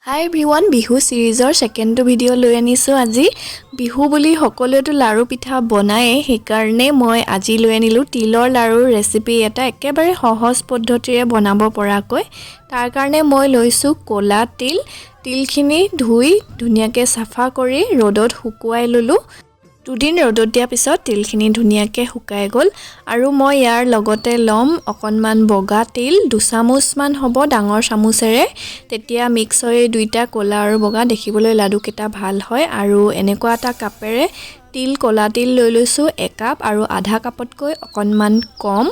Hi everyone, bihu series second video লৈ আনিছো আজি bihu বুলি সকলোৱেটো লাৰু পিঠা বনায় হেকাৰণে মই আজি লৈ আনিলো তিলৰ লাৰু ৰেচিপি এটা একেবাৰে সহজ পদ্ধতিৰে বনাব পৰাকৈ তাৰ কাৰণে মই লৈছো কোলা তিলখিনি ধুই ধুনিয়াকে সাফা কৰি ৰ'দত শুকুৱাই ললো দুদিন ৰ'দত দিয়া পিছত তিলখিনি ধুনিয়াকে শুকাই গল আৰু মই ইয়াৰ লগতে লম অকনমান বগা তিল 2 চামুচ মান হ'ব ডাঙৰ চামুচেৰে তেতিয়া মিক্স হৈ দুইটা কোলা আৰু বগা দেখিবলৈ লাডু কেটা ভাল হয় আৰু এনেকুৱা এটা কাপেৰে তিল কোলা তিল লৈ লৈছো 1 কাপ আৰু আধা কাপতকৈ অকনমান কম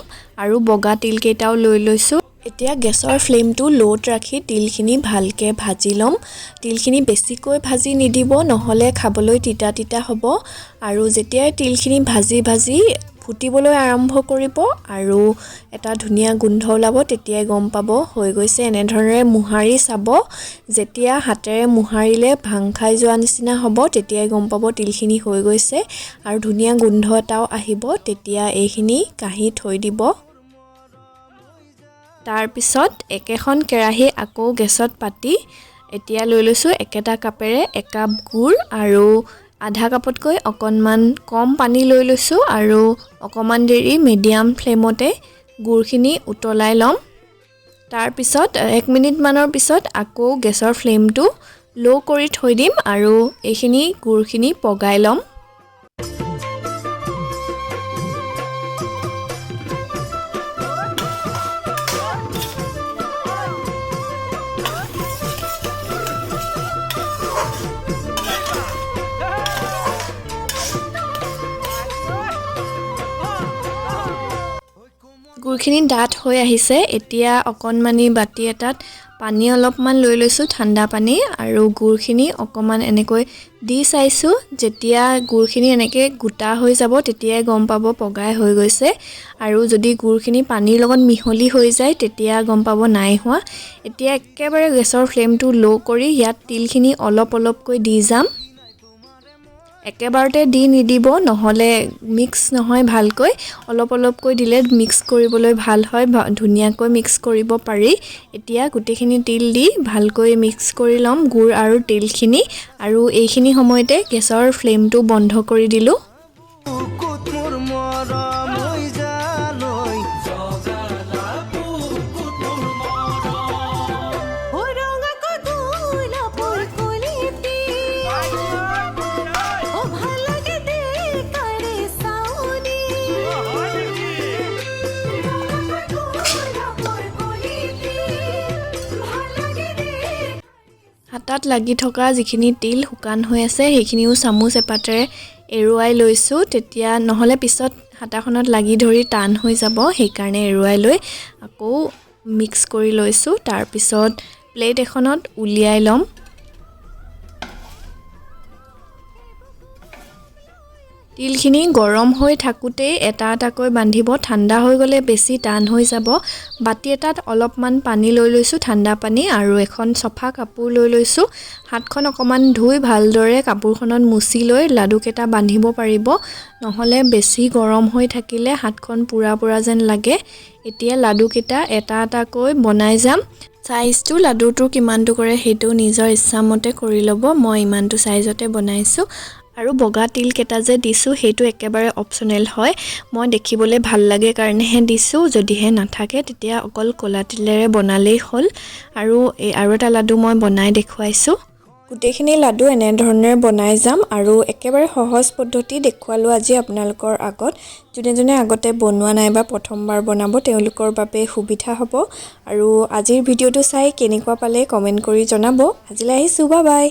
আৰু বগা তিল কেটাও লৈ লৈছো এতিয়া গেছৰ ফ্লেমটো লোত ৰাখি তিলখিনি ভালকে ভাজি লম তিলখিনি বেছিকৈ ভাজি নিদিব নহলে খাবলৈ তিতা তিতা হ'ব আৰু যেতিয়া তিলখিনি ভাজি ফুটিবলৈ আৰম্ভ কৰিব আৰু এটা ধুনিয়া গোন্ধ ওলাব তেতিয়া গম পাব হৈ গৈছে এনে ধৰণে মুহাৰি চাব যেতিয়া হাতেৰে মুহাৰিলে ভাং খাই যোৱা নিচিনা হ'ব তেতিয়া গম পাব তিলখিনি হৈ গৈছে আৰু ধুনিয়া গোন্ধ এটাও আহিব তেতিয়া এইখিনি কাহি থৈ দিব তাৰ পিছত একেখন কেৰাহী আকৌ গেছত পাতি এতিয়া লৈ লৈছো একেটা কাপেৰে 1 কাপ গুড় আৰু আধা কাপতকৈ অকনমান কম পানী লৈ লৈছো আৰু অকমান দেৰি মিডিয়াম ফ্লেমতে গুড়খিনি উতলাই লম তাৰ পিছত 1 মিনিট মানৰ পিছত আকৌ গেছৰ ফ্লেমটো লো কৰি থৈ দিম আৰু এইখিনি গুড়খিনি পগাই লম গুড়খিনি ডাঠ হৈ আহিছে এতিয়া অকনমানি বাটি এটাত পানী অলপমান লৈ লৈছো ঠাণ্ডা পানী আৰু গুড়খিনি অকমান এনেকৈ দি চাইছো যেতিয়া গুড়খিনি এনেকৈ গুটা হৈ যাব তেতিয়া গম পাব পগাই হৈ গৈছে আৰু যদি গুড়খিনি পানীৰ লগত মিহলি হৈ যায় তেতিয়া গম পাব নাই হোৱা এতিয়া একেবাৰে গেছৰ ফ্লেমটো লো কৰি ইয়াত তিলখিনি অলপকৈ দি যাম একেবাৰতে দি নিদিব নহলে মিক্স নহয় ভালকৈ অলপকৈ দিলে মিক্স কৰিবলৈ ভাল হয় ধুনিয়াকৈ মিক্স কৰিব পাৰি এতিয়া গুটিখিনি তিল দি ভালকৈ মিক্স কৰি লম গুড় আৰু তিলখিনি আৰু এইখিনি সময়তে গেছৰ ফ্লেমটো বন্ধ কৰি দিলো হাতাত লাগি থকা যিখিনি তিল শুকান হৈ আছে সেইখিনিও চামুচ এপাতেৰে এৰুৱাই লৈছো তেতিয়া নহলে পিছত হাতাখনত লাগি ধৰি টান হৈ যাব সেইকাৰণে এৰুৱাই লৈ আকৌ মিক্স কৰি লৈছো তাৰ পিছত প্লেট এখনত উলিয়াই লম তিলখিনি গৰম হৈ থাকুতে এটাকৈ বান্ধিব ঠাণ্ডা হৈ গলে বেছি টান হৈ যাব বাটি এটাত অলপমান পানী লৈ লৈছো ঠাণ্ডা পানী আৰু এখন সফা কাপোৰ লৈ লৈছো হাতখন অকমান ধুই ভালদৰে কাপোৰখনত মুছি লৈ লাডু কেটা বান্ধিব পাৰিব নহলে বেছি গৰম হৈ থাকিলে হাতখন পুৰা যেন লাগে এতিয়া লাডু কেটা এটাকৈ বনাই যাম সাইজটো লাডুটো কিমানটো কৰে হেতু নিজৰ ইচ্ছামতে কৰি লব মই ইমানটো সাইজতে বনাইছো আৰু বগা তিল কেটা যে দিছো হেতু একেবাৰে অপচনেল হয় মই দেখিবলৈ ভাল লাগে কাৰণেহে দিছো যদিহে নাথাকে তেতিয়া অকল কোলা তিলেৰে বনালেই হল আৰু এটা লাডু মই বনাই দেখুৱাইছো গুটেখিনি লাডু এনে ধৰণে বনাই যাম আৰু একেবাৰে সহজ পদ্ধতি দেখুৱালো আজি আপোনালোকৰ আগত যোনে আগতে বনোৱা নাই বা প্ৰথমবাৰ বনাব তেওঁলোকৰ বাবে সুবিধা হ'ব আৰু আজিৰ ভিডিওটো চাই কেনেকুৱা পালে কমেন্ট কৰি জনাব আজিলৈ আহিছো বাই বাই